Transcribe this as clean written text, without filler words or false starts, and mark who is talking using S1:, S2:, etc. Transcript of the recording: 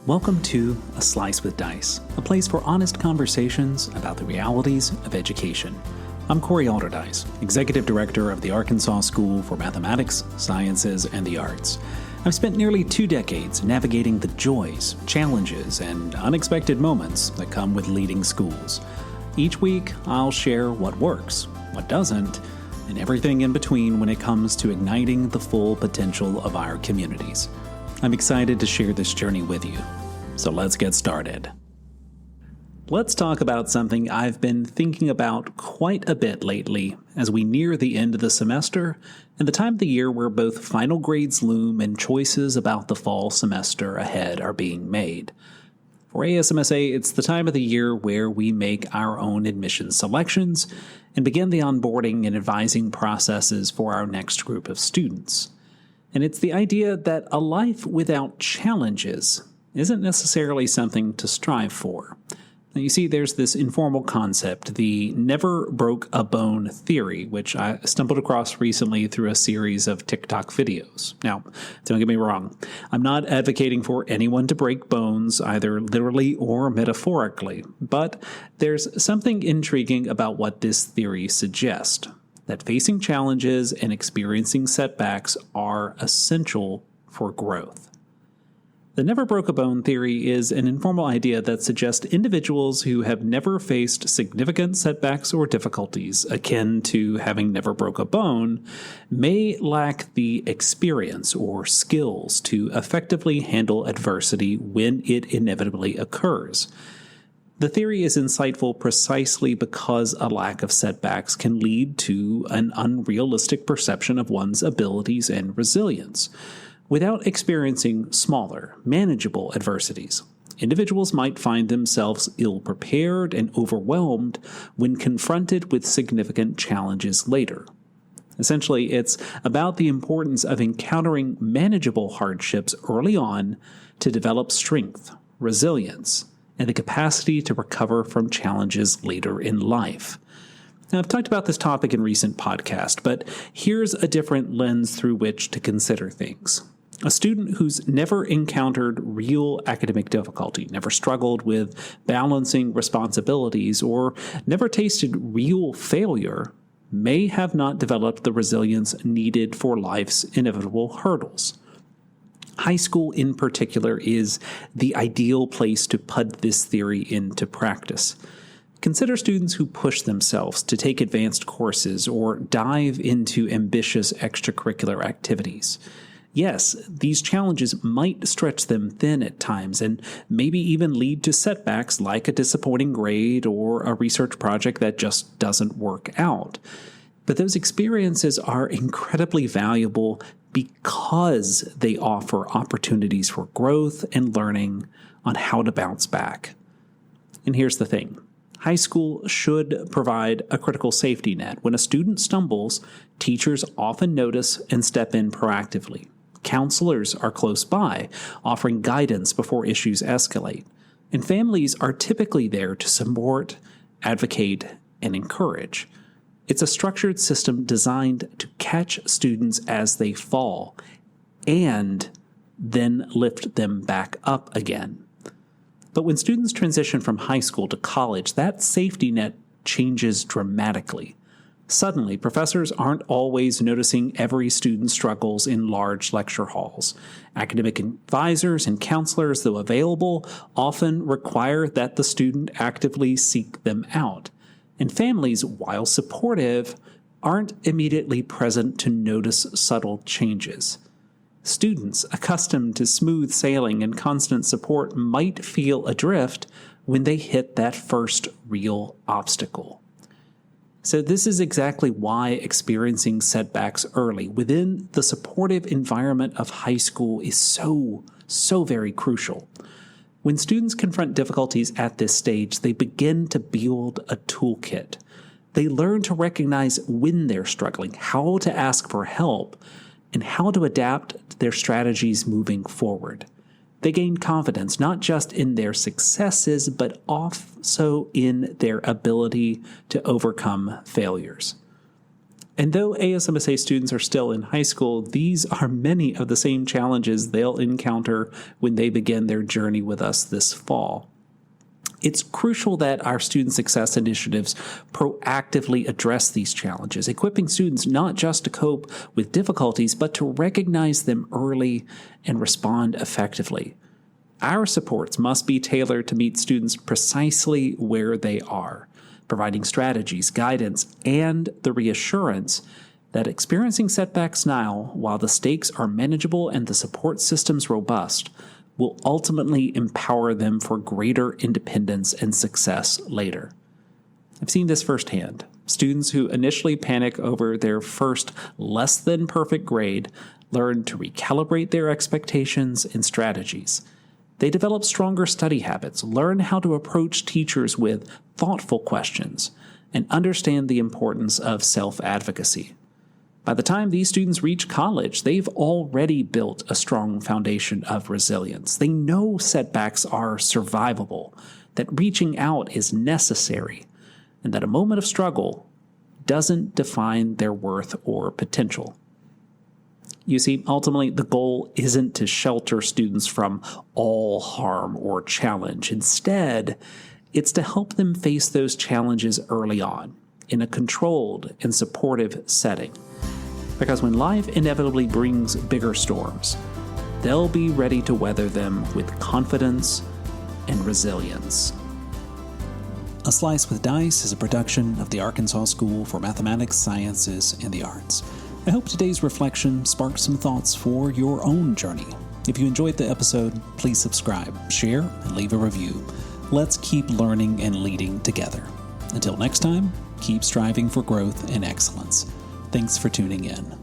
S1: Welcome to A Slice with Dice, a place for honest conversations about the realities of education. I'm Corey Alderdice, Executive Director of the Arkansas School for Mathematics, Sciences, and the Arts. I've spent nearly 2 decades navigating the joys, challenges, and unexpected moments that come with leading schools. Each week, I'll share what works, what doesn't, and everything in between when it comes to igniting the full potential of our communities. I'm excited to share this journey with you. So let's get started. Let's talk about something I've been thinking about quite a bit lately as we near the end of the semester and the time of the year where both final grades loom and choices about the fall semester ahead are being made. For ASMSA, it's the time of the year where we make our own admission selections and begin the onboarding and advising processes for our next group of students. And it's the idea that a life without challenges isn't necessarily something to strive for. Now, you see, there's this informal concept, the never broke a bone theory, which I stumbled across recently through a series of TikTok videos. Now, don't get me wrong, I'm not advocating for anyone to break bones, either literally or metaphorically, but there's something intriguing about what this theory suggests. That facing challenges and experiencing setbacks are essential for growth. The never broke a bone theory is an informal idea that suggests individuals who have never faced significant setbacks or difficulties, akin to having never broke a bone, may lack the experience or skills to effectively handle adversity when it inevitably occurs. The theory is insightful precisely because a lack of setbacks can lead to an unrealistic perception of one's abilities and resilience. Without experiencing smaller, manageable adversities, individuals might find themselves ill-prepared and overwhelmed when confronted with significant challenges later. Essentially, it's about the importance of encountering manageable hardships early on to develop strength, resilience, and the capacity to recover from challenges later in life. Now, I've talked about this topic in recent podcasts, but here's a different lens through which to consider things. A student who's never encountered real academic difficulty, never struggled with balancing responsibilities, or never tasted real failure may have not developed the resilience needed for life's inevitable hurdles. High school, in particular, is the ideal place to put this theory into practice. Consider students who push themselves to take advanced courses or dive into ambitious extracurricular activities. Yes, these challenges might stretch them thin at times and maybe even lead to setbacks like a disappointing grade or a research project that just doesn't work out. But those experiences are incredibly valuable because they offer opportunities for growth and learning on how to bounce back. And here's the thing. High school should provide a critical safety net. When a student stumbles, teachers often notice and step in proactively. Counselors are close by, offering guidance before issues escalate. And families are typically there to support, advocate, and encourage. It's a structured system designed to catch students as they fall and then lift them back up again. But when students transition from high school to college, that safety net changes dramatically. Suddenly, professors aren't always noticing every student's struggles in large lecture halls. Academic advisors and counselors, though available, often require that the student actively seek them out. And families, while supportive, aren't immediately present to notice subtle changes. Students accustomed to smooth sailing and constant support might feel adrift when they hit that first real obstacle. So this is exactly why experiencing setbacks early within the supportive environment of high school is so very crucial. When students confront difficulties at this stage, they begin to build a toolkit. They learn to recognize when they're struggling, how to ask for help, and how to adapt their strategies moving forward. They gain confidence not just in their successes, but also in their ability to overcome failures. And though ASMSA students are still in high school, these are many of the same challenges they'll encounter when they begin their journey with us this fall. It's crucial that our student success initiatives proactively address these challenges, equipping students not just to cope with difficulties, but to recognize them early and respond effectively. Our supports must be tailored to meet students precisely where they are, providing strategies, guidance, and the reassurance that experiencing setbacks now, while the stakes are manageable and the support systems robust, will ultimately empower them for greater independence and success later. I've seen this firsthand. Students who initially panic over their first less than perfect grade learn to recalibrate their expectations and strategies. They develop stronger study habits, learn how to approach teachers with thoughtful questions, and understand the importance of self-advocacy. By the time these students reach college, they've already built a strong foundation of resilience. They know setbacks are survivable, that reaching out is necessary, and that a moment of struggle doesn't define their worth or potential. You see, ultimately, the goal isn't to shelter students from all harm or challenge. Instead, it's to help them face those challenges early on, in a controlled and supportive setting. Because when life inevitably brings bigger storms, they'll be ready to weather them with confidence and resilience. A Slice with Dice is a production of the Arkansas School for Mathematics, Sciences, and the Arts. I hope today's reflection sparked some thoughts for your own journey. If you enjoyed the episode, please subscribe, share, and leave a review. Let's keep learning and leading together. Until next time, keep striving for growth and excellence. Thanks for tuning in.